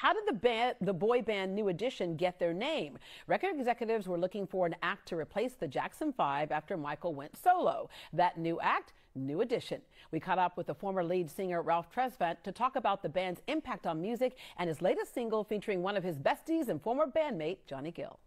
How did the boy band New Edition get their name? Record executives were looking for an act to replace the Jackson 5 after Michael went solo. That new act, New Edition. We caught up with the former lead singer Ralph Tresvant to talk about the band's impact on music and his latest single featuring one of his besties and former bandmate, Johnny Gill.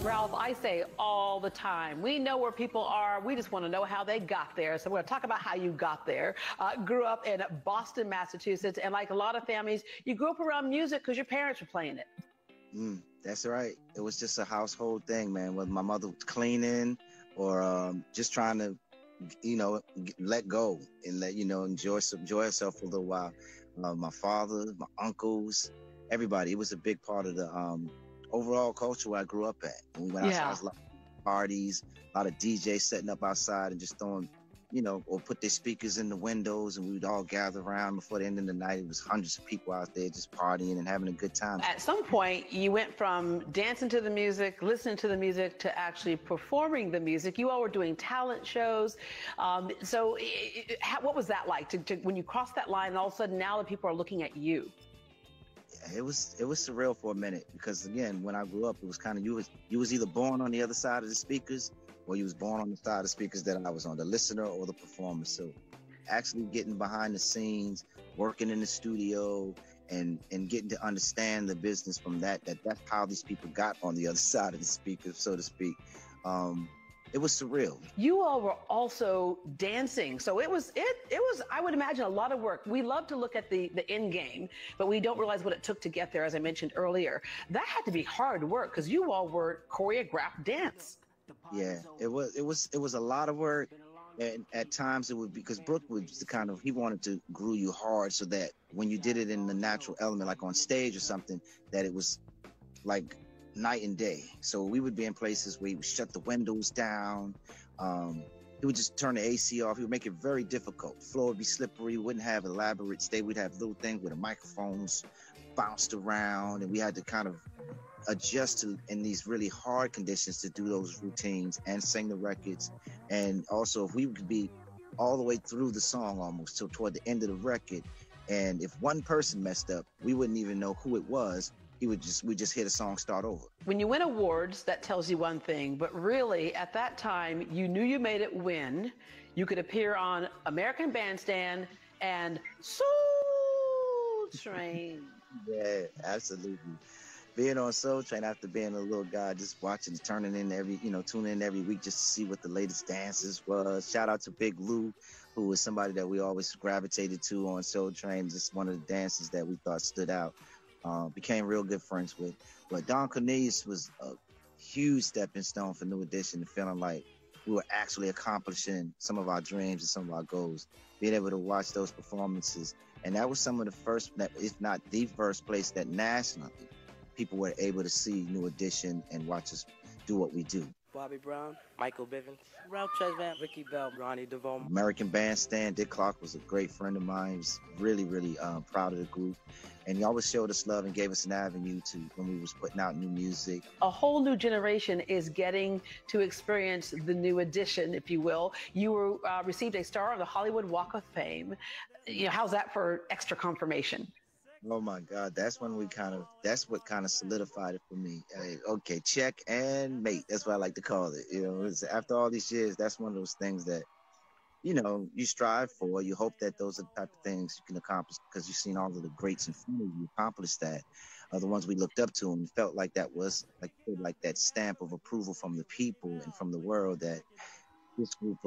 Ralph, I say all the time, we know where people are. We just want to know how they got there. So we're going to talk about how you got there. Grew up in Boston, Massachusetts, and like a lot of families, you grew up around music because your parents were playing it. That's right. It was just a household thing, man. Whether my mother was cleaning or just trying to, let go and enjoy herself for a little while. My father, my uncles, everybody. It was a big part of the overall culture where I grew up at. When we went outside, it was a lot of parties, a lot of DJs setting up outside and just throwing, or put their speakers in the windows, and we would all gather around before the end of the night. It was hundreds of people out there just partying and having a good time. At some point, you went from dancing to the music, listening to the music, to actually performing the music. You all were doing talent shows. What was that like to when you crossed that line and all of a sudden now that people are looking at you? It was surreal for a minute because, again, when I grew up, it was kind of you was either born on the other side of the speakers or you was born on the side of the speakers that I was on, the listener or the performer. So actually getting behind the scenes, working in the studio, and getting to understand the business from that's how these people got on the other side of the speakers, so to speak. It was surreal. You all were also dancing. So it was, I would imagine, a lot of work. We love to look at the end game, but we don't realize what it took to get there, as I mentioned earlier. That had to be hard work because you all were choreographed dance. Yeah, it was a lot of work. And at times it would be, because Brooke was the kind of, he wanted to groove you hard so that when you did it in the natural element, like on stage or something, that it was like night and day. So we would be in places where he would shut the windows down. He would just turn the AC off. He would make it very difficult. The floor would be slippery. We wouldn't have elaborate stage. We'd have little things where the microphones bounced around, and we had to kind of adjust to in these really hard conditions to do those routines and sing the records. And also, if we could be all the way through the song almost till toward the end of the record, and if one person messed up, we wouldn't even know who it was. We just hear the song start over. When you win awards, that tells you one thing, but really at that time, you knew you made it when you could appear on American Bandstand and Soul Train. Yeah, absolutely. Being on Soul Train after being a little guy, just watching, tuning in every week just to see what the latest dances was. Shout out to Big Lou, who was somebody that we always gravitated to on Soul Train. Just one of the dances that we thought stood out. Became real good friends with. But Don Cornelius was a huge stepping stone for New Edition, and feeling like we were actually accomplishing some of our dreams and some of our goals. Being able to watch those performances. And that was some of the first, if not the first place that nationally people were able to see New Edition and watch us do what we do. Bobby Brown, Michael Bivins, Ralph Tresvant, Ricky Bell, Ronnie DeVoe. American Bandstand, Dick Clark was a great friend of mine. He was really, really proud of the group. And he always showed us love and gave us an avenue to when we was putting out new music. A whole new generation is getting to experience the New Edition, if you will. You were received a star on the Hollywood Walk of Fame. How's that for extra confirmation? Oh my God, that's what kind of solidified it for me. Okay, check and mate. That's what I like to call it. After all these years, that's one of those things that, you strive for. You hope that those are the type of things you can accomplish because you've seen all of the greats in front of you accomplish that. The ones we looked up to and felt like that was like that stamp of approval from the people and from the world that this group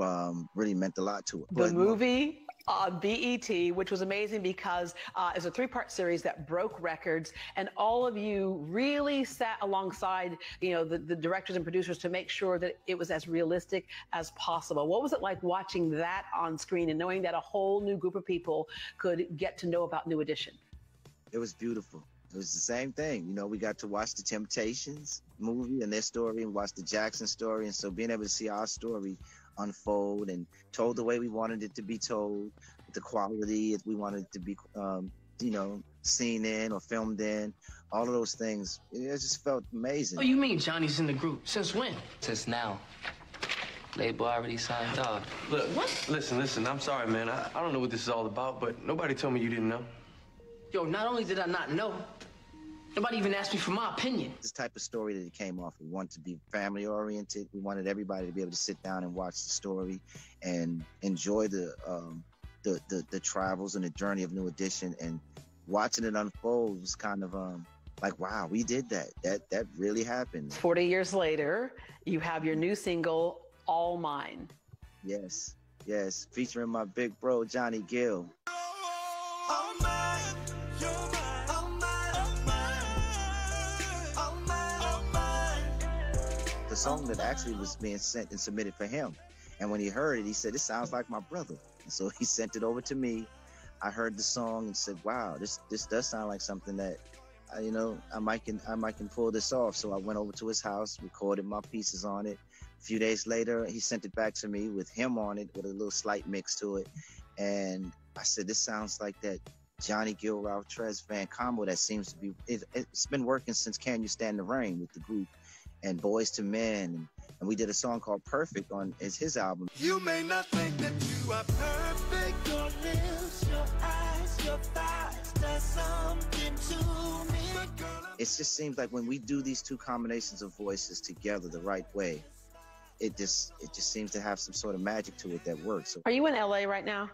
really meant a lot to it. The movie on BET, which was amazing because it's a three-part series that broke records, and all of you really sat alongside, the directors and producers to make sure that it was as realistic as possible. What was it like watching that on screen and knowing that a whole new group of people could get to know about New Edition? It was beautiful. It was the same thing. You know, we got to watch the Temptations movie and their story and watch the Jackson story. And so being able to see our story unfold and told the way we wanted it to be told, the quality we wanted it to be, you know, seen in or filmed in, all of those things, it just felt amazing. Oh, you mean Johnny's in the group? Since when? Since now. Label already signed off. Look, what? Listen, I'm sorry, man. I don't know what this is all about, but nobody told me you didn't know. Yo, not only did I not know, nobody even asked me for my opinion. This type of story that it came off, we wanted to be family oriented. We wanted everybody to be able to sit down and watch the story and enjoy the travels and the journey of New Edition. And watching it unfold was kind of like, wow, we did that. That really happened. 40 years later, you have your new single, All Mine. Yes, featuring my big bro, Johnny Gill. The song that actually was being sent and submitted for him. And when he heard it, he said, "This sounds like my brother." And so he sent it over to me. I heard the song and said, "Wow, this does sound like something that, you know, I might can pull this off." So I went over to his house, recorded my pieces on it. A few days later, he sent it back to me with him on it, with a little slight mix to it. And I said, "This sounds like that Johnny Gill, Ralph Tresvant combo that seems to be, it's been working since Can You Stand the Rain with the group and Boys to Men. And we did a song called Perfect on his album. You may not think that you are perfect. Your lips, your eyes, your thighs, there's something to me. It just seems like when we do these two combinations of voices together the right way, it just seems to have some sort of magic to it that works. So Are you in LA right now?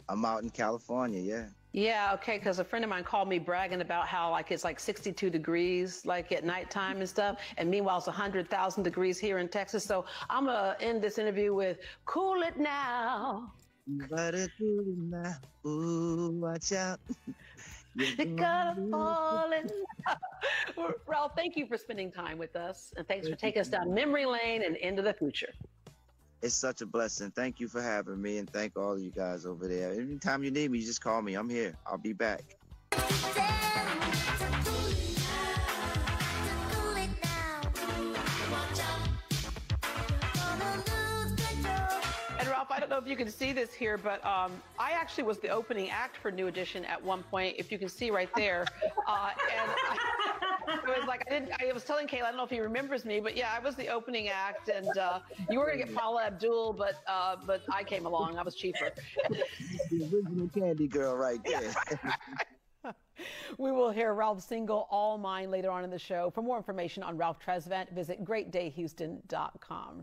I'm out in California, yeah. Yeah, okay, because a friend of mine called me bragging about how it's like 62 degrees like at nighttime and stuff, and meanwhile it's 100,000 degrees here in Texas. So I'm gonna end this interview with "Cool It Now." You better cool it now. Ooh, watch out. You're gonna fall in love. Ralph, thank you for spending time with us, and thanks for taking us down memory lane and into the future. It's such a blessing. Thank you for having me, and thank all of you guys over there. Anytime you need me, you just call me. I'm here. I'll be back. And Ralph, I don't know if you can see this here, but I actually was the opening act for New Edition at one point, if you can see right there. And it was like, I was telling Kayla, I don't know if he remembers me, but yeah, I was the opening act, and you were going to get Paula Abdul, but I came along. I was cheaper. The original Candy Girl right there. We will hear Ralph's single, All Mine, later on in the show. For more information on Ralph Tresvant, visit greatdayhouston.com.